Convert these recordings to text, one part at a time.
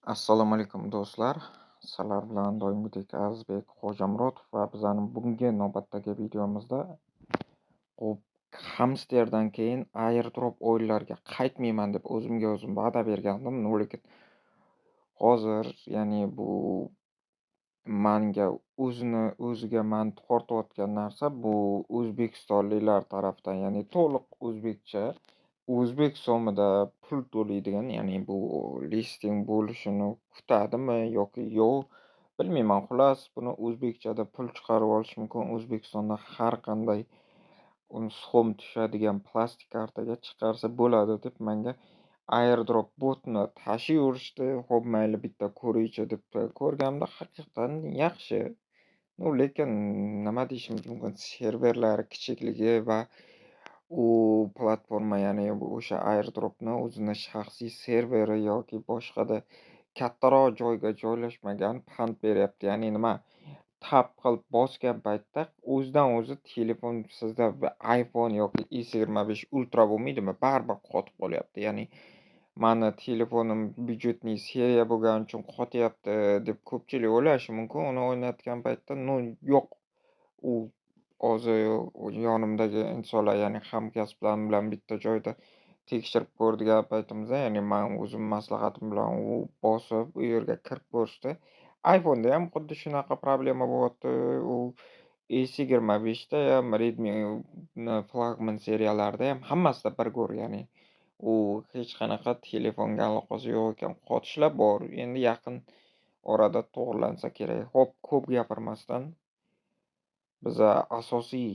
Assalomu alaykum do'stlar. Sizlar bilan doimgidek Azizbek Xo'jamurotov va bizning bugungi navbatdagi videomizda hamsterdan keyin airdrop o'yinlariga qaytmayman deb o'zimga o'zim va'da bergandim. Lekin hozir bu o'ziga mani tortayotgan narsa bu o'zbekistonliklar tarafdan, to'liq o'zbekcha o'zbek so'mida pul to'laydigan, bu listing bo'lishini kutadimi yoki yo'q bilmayman. Xullas, buni o'zbekchada pul chiqarib olish mumkin. O'zbekistonda har qanday so'm tushadigan plastik kartaga chiqarsa bo'ladi deb menga airdrop botni tashiyverishdi. Xo'p, mayli bitta ko'raychi deb ko'rganimda haqiqatan yaxshi. Lekin nima deyishimiz mumkin, serverlari kichikligi va u platforma, o'sha airdropni o'zini shaxsiy serveri yoki boshqada kattaroq joyga joylashmagan pand beryapti. Tap qilib bosgan paytda o'zidan o'zi telefon, sizda iPhone yoki S25 Ultra bo'lmaydimi, baribir qotib qolyapti. Mani telefonim byudjetniy seriya bo'lgani uchun qotyapti deb ko'pchilik o'ylashi mumkin. Uni o'ynayotgan paytda yo'q. U hozir yonimdagi insonlar, hamkasblarim bilan bitta joyda tekshirib ko'rdigan paytimizda, men o'zim maslahatim bilan u bosib u yerga kirib ko'rishdi. iPhone'da ham xuddi shunaqa problema bo'lyapti. U S25da ham, Redmi flagman seriyalarida ham hammasida bir go'r, u hech qanaqa telefonga aloqasi yo'q ekan. Qotishlar bor. Endi yaqin orada to'g'rilansa kerak. Xo'p, ko'p gapirmasdan biza asosiy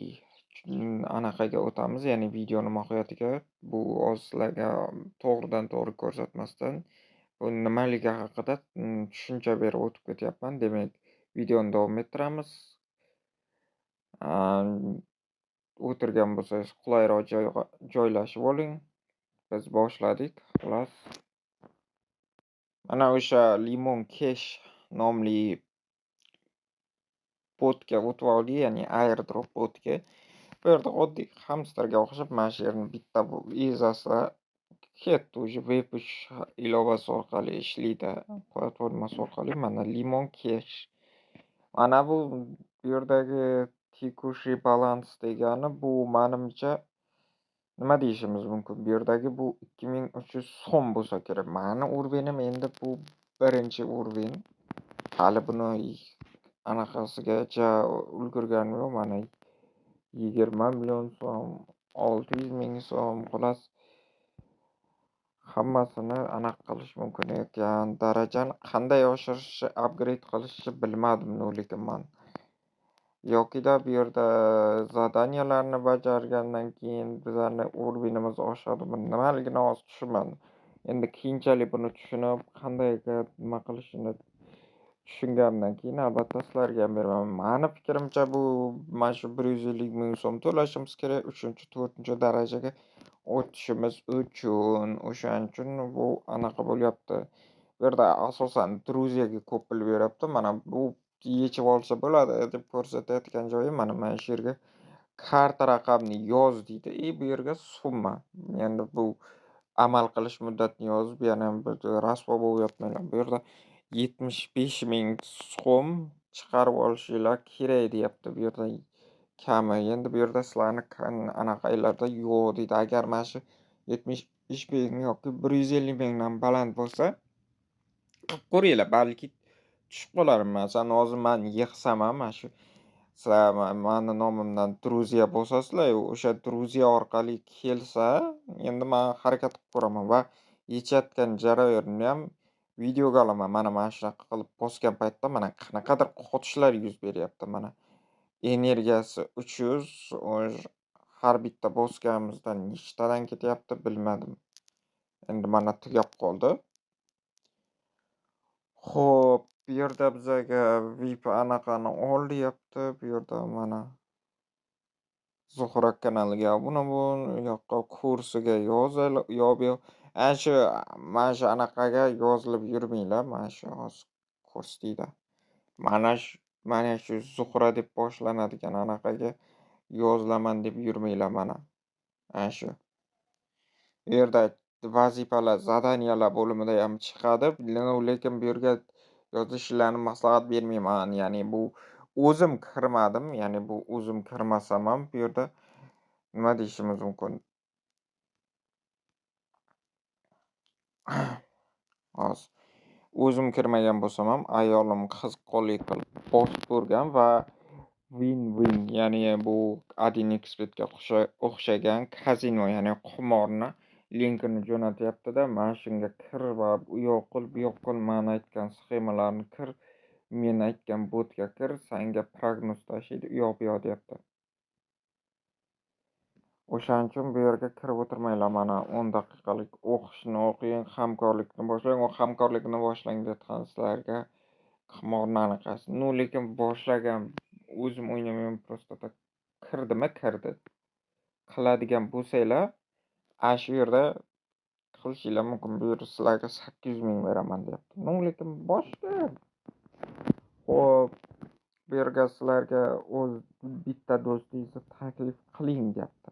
anaqaga o'tamiz, videoni mohiyatiga. Bu sizlarga to'g'ridan to'g'ri ko'rsatmasdan bu nimaligi haqida tushuncha berib o'tib ketyapman. Demak, videoni davom ettiramiz. O'tirgan bo'lsangiz qulayroq joyga joylashib oling. Biz boshladik. Xullas, mana o'sha Limon Cash nomli botga o'tib oldik, airdrop botga. Bu yerda oddiy hamsterga o'xshab mana shu yerni bitta ezasa ketdi. Уже web3 ilovasi orqali ishlaydi, platformasi orqali. Mana Limon Cash. Mana bu yerdagi tekushi balans degani bu, menimcha, nima deyishimiz mumkin? Bu yerdagi bu 2300 so'm bo'lsa kerak. Mani urvenim endi bu birinchi urven. Hali buni anaqasigacha ulgurganim yo'q. Mana 20 million so'm, 600 ming so'm, xullas hammasini anaqa qilish mumkin ekan. Darajani qanday oshirishni, upgrade qilishni bilmadim, lekin men yokida bu yerda zadaniyalarni bajargandan keyin bizlarni urvenimiz oshadimi, nimaligini hozir tushunmadim. Endi keyinchalik buni tushunib, qanday nima qilishini tushungandan keyin albatta sizlarga ham beraman. Mani fikrimcha bu mana shu 150 ming so'm to'lashimiz kerak 3-4 darajaga o'tishimiz uchun. O'shaning uchun bu anaqa bo'lyapti. Bu yerda asosan Druziyaga ko'p pul beryapti. Mana bu yechib olsa bo'ladi deb ko'rsatayotgan joyi mana shu yerga karta raqamni yoz deydi. Bu yerga summa. Endi bu amal qilish muddatini yozib, yana rasvo bo'lyapman. Bu yerda 75 ming so'm chiqarib olishinglar kerak deyapti. Bu yerda kami. Endi bu yerda sizlarni anaqalarda yo'q deydi. Agar mana shu 75 ming yoki 150 mingdan baland bo'lsa, qilib ko'ringlar, balki tushib qolarman. Masalan, hozir men yig'sam ham mana shu sizlar mani nomimdan Druziya bosasizlar, o'sha Druziya orqali kelsa, endi men harakat qilib ko'raman va yechayotgan jarayonimni ham videoga olaman. Mana shunaqa qilib bosgan paytda mana qanaqadir qotishlar yuz beryapti. Mana energiyasi 300, har bitta bosganimizdan nechtadan ketyapti bilmadim. Endi mana tugab qoldi. Xo'p, bu yerda bizaga VIP anaqani ol deyapti. Bu yerda mana Zuhra kanaliga obuna bo'l, u yoqqa kursiga yo'q. Mana shu anaqaga yozilib yurmanglar. Mana shu hozir kurs deydi. Mana shu Zuhra deb boshlanadigan anaqaga yozilaman deb yurmanglar mana. Shu. Bu yerda vazifalar, zadaniyalar bo'limida ham chiqadi. Lekin bu yerga yozishlarni maslahat bermayman. Ya'ni bu o'zim kirmadim. Ya'ni bu o'zim kirmasam ham bu yerda nima deyishimiz mumkin? Hozir o'zim kirmagan bo'lsam ham ayolim qiziqqonlik qilib bosib ko'rgan va win-win, ya'ni bu AdinXbetga o'xshagan kazino, ya'ni qimorni linkini jo'natyapti-da, mana shunga kir va u yoq qil, bu yoq qil, man aytgan sxemalarni kir, men aytgan botga kir, sanga prognoz tashiydi, u yoq bu yoq deyapti. O'shaning uchun bu yerga kirib o'tirmanglar, mana 10 daqiqalik o'qishni o'qing, hamkorlikni boshlang. U hamkorlikni boshlang deyotgan sizlarga qimorni anaqasi. Lekin boshlagan o'zim o'ynamayman, просто так kirdimi, kirdi. Qiladigan bo'lsanglar, shu yerda qilishinglar mumkin. Bu yerda sizlarga 800 ming beraman deyapti. Lekin boshlang. Xo'p, bu yerga sizlarga o'z bitta do'stingizni taklif qiling deyapti.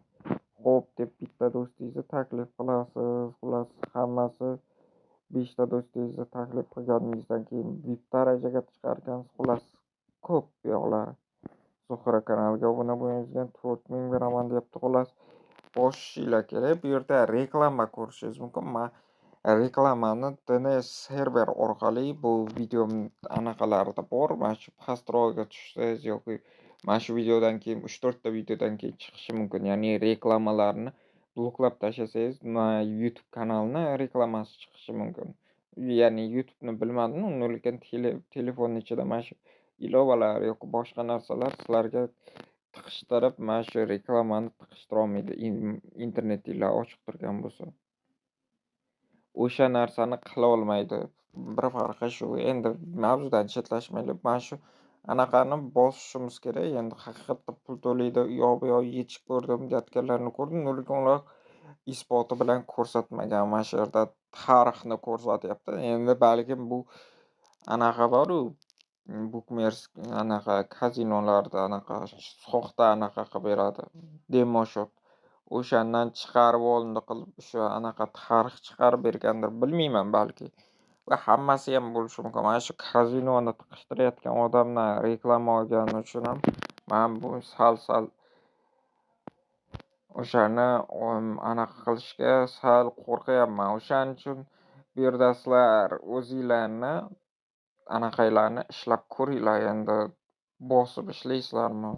Xo'p deb bitta do'stingizni taklif qilasiz. Xullas, hammasi 5 ta do'stingizni taklif qilganingizdan keyin VIP darajaga chiqargansiz. Xullas, ko'p yo'qlar. Zuhra kanaliga obuna bo'lganingizga 4 ming beraman deyapti. Xullas, bosishinglar kerak. Bu yerda reklama ko'rishingiz mumkin. Men reklamani DNS server orqali bu video anaqalarida bor. Mana shu pastrog'iga tushsangiz yoki mana shu videodan keyin 3-4 ta videodan keyin chiqishi mumkin. Ya'ni reklamalarni bloklab tashlasangiz, YouTube kanalini reklamasi chiqishi mumkin. Ya'ni YouTube'ni bilmadim, lekin telefonning ichida mana shu ilovalar yoki boshqa narsalar sizlarga tiqishtirib, mana shu reklamani tiqishtira olmaydi, internetinglar ochiq turgan bo'lsa. O'sha narsani qila olmaydi. Bir farqi shu. Endi mavzudan chetlashmaylik. Mana shu anaqani bosishimiz kerak. Endi haqiqatda pul to'laydi, u yoq bu yoq yechib ko'rdim, deyotganlarni ko'rdim. Lekin ular isboti bilan ko'rsatmagan. Mana shu yerda tarixni ko'rsatyapti. Endi balkim bu anaqa boru, anaqa kazinolarda anaqa soxta anaqa qilib beradi. Demo shot. O'shandan chiqarib olindi qilib o'sha anaqa tarix chiqarib bergandir, bilmayman balki. Va hammasi ham bo'lishi mumkin. Mana shu kazinoni tiqishtirayotgan odamdan reklama olgani uchun ham men bu sal o'shani anaqa qilishga sal qo'rqyapman. O'shaning uchun bu yerda sizlar o'zinglarni anaqanglarni ishlab ko'ringlar. Endi bosib ishlaysizlarmi?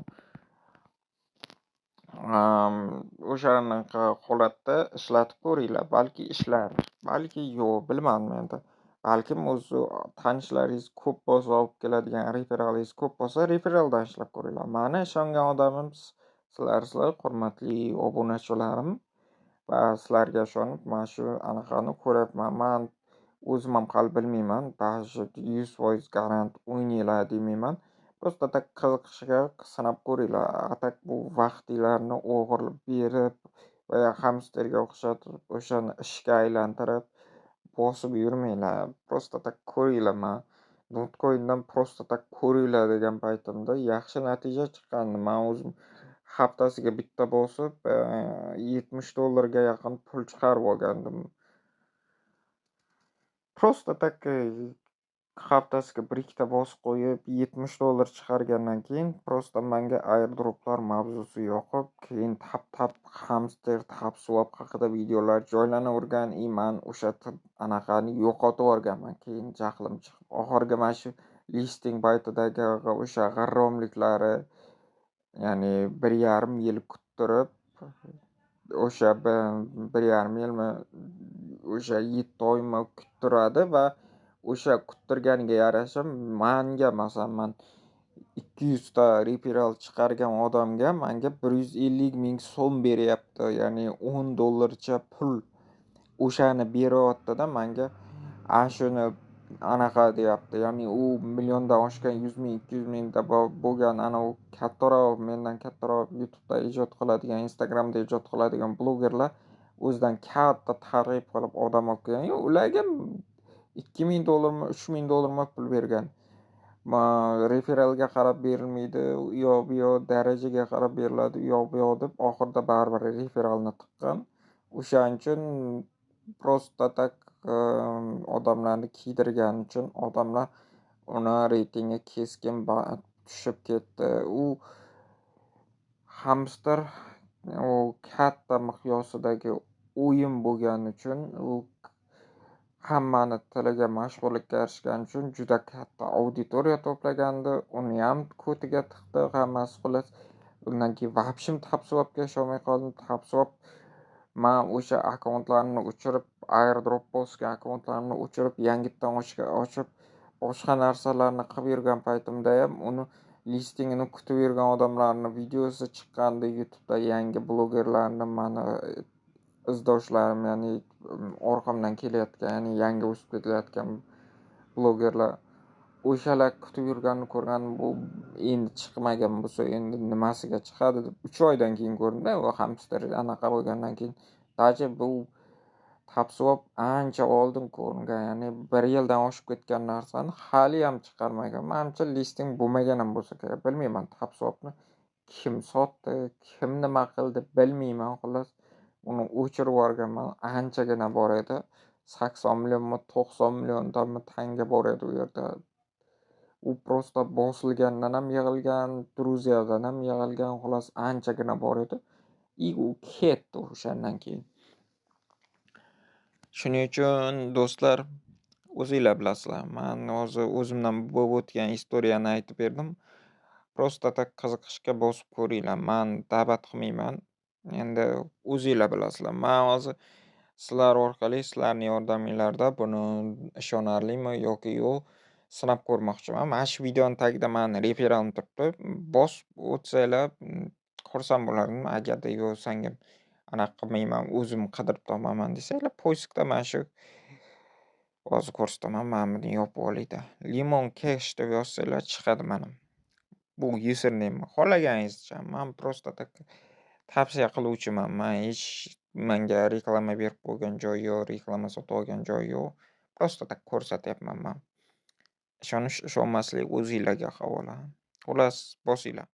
O'shanaqa holatda ishlatib ko'ringlar. Balki ishlar, balki yo'q, bilmadim endi. Balkim o'zi tanishlaringiz ko'p bo'lsa, olib keladigan referalingiz ko'p bo'lsa, referaldan ishlab ko'ringlar. Meni ishongan odamim sizlar, hurmatli obunacholarim, va sizlarga ishonib mana shu anaqani ko'ryapman. Men o'zim ham hali bilmayman, ba'zi 100% garant o'ynanglar demayman. Просто tak qiziqishga sinab ko'ringlar. Atak bu vaqtinglarni o'g'irlab berib va hamsterga o'xshatib o'shani ishga aylantirib bosib yurmanglar. Просто tak ko'ringlar. Men Notcoin'dan просто tak ko'ringlar degan paytimda yaxshi natija chiqqandi. Men o'zim haftasiga bitta bosib $70 yaqin pul chiqarib olgandim. Просто tak haftasiga 1-2 bosib qo'yib $70 chiqargandan keyin просто menga airdroplar mavzusi yoqib, keyin tap hamster, tap swap haqida videolar joylanavergan. Men o'sha anaqani yo'qotib yuborganman. Keyin jahlim chiqib, oxirgi mana shu listing paytidagi o'sha g'irromliklari, ya'ni 1,5 yil kuttirib, o'sha 1,5 yilmi, o'sha 7 oymi kuttiradi va o'sha kuttirganiga yarasha menga, masalan, men 200 ta referral chiqargan odamga menga 150 ming so'm beryapti. Ya'ni $10 pul o'shani beryapti-da menga. Shuni anaqa deyapti. Ya'ni u milliondan oshgan 100 ming, 200 mingda bo'lgan u kattaroq, mendan kattaroq YouTube'da ijod qiladigan, Instagram'da ijod qiladigan blogerlar o'zidan katta targ'ib qilib odam olib kelgan. Ularga $2,000mi, $3,000mi pul bergan. Referalga qarab berilmaydi, u yoq bu yoq darajaga qarab beriladi, u yoq bu yoq deb oxirida baribir referalni tiqqan. O'shaning uchun Просто tak odamlarni kiydirgani uchun odamlar uni reytingi keskin tushib ketdi. Hamster u katta miqyosidagi o'yin bo'lgani uchun, u hammani tiliga, mashhurlikka erishgani uchun juda katta auditoriya to'plagandi. Uniyam ko'tiga tiqdi hammasi xullas. Undan keyin vobshem TapSwap'ga ishonmay qoldim. TapSwap man o'sha akkauntlarni o'chirib, airdrop bosgan akkauntlarimni o'chirib, yangitdan ochib, boshqa narsalarni qilib yurgan paytimdayam uni listingini kutib yurgan odamlarni videosi chiqqandi YouTube'da, yangi blogerlarni mani izdoshlarim, ya'ni orqamdan kelayotgan, ya'ni yangi o'sib kelayotgan blogerlar. O'shalar kutib yurganini ko'rganim, bu endi chiqmagan bo'lsa endi nimasiga chiqadi deb 3 oydan keyin ko'rdim-da, u hamster anaqa bo'lgandan keyin. Даже bu TapSwap ancha oldin ko'ringan, ya'ni 1 yildan oshib ketgan narsani haliyam chiqarmagan. Menimcha listing bo'lmagan ham bo'lsa kerak. Bilmayman, TapSwapni kim sotdi, kim nima qildi bilmayman. Xullas, uni o'chirib yuborganman. Anchagina bor edi. 80 millionmi, 90 milliondanmi tanga bor edi u yerda. U просто bosilgandan ham yig'ilgan, Druziyadan ham yig'ilgan, xullas anchagina bor edi. U ketdi o'shandan keyin. Shuning uchun do'stlar, o'zinglar bilasizlar. Men hozir o'zimdan bo'lib o'tgan istoriyani aytib berdim. Просто tak qiziqishga bosib ko'ringlar. Men da'vat qilmayman. Endi o'zinglar bilasizlar. Men hozir sizlar orqali, sizlarning yordaminglarda buni ishonarlimi yoki yo'q sinab ko'rmoqchiman. Mana shu videoning tagida meni referalim turibdi. Bosib o'tsanglar xursand bo'lardim. Agarda yo'q sangim anaqa qilmayman, o'zim qidirib topaman desanglar, poiskda mana shu hozir ko'rsataman. Mana buni yopib olinglar. Limon cash deb yozsanglar chiqadi mana. Bu username. Xohlaganingizcha. Men просто tak tavsiya qiluvchiman. Men hech menga reklama berib qo'ygan joyi yo'q, reklama sotib olgan joyi yo'q. Просто tak ko'rsatyapman men. Ishonish, ishonmaslik o'zinglarga havola. Xullas, bosinglar.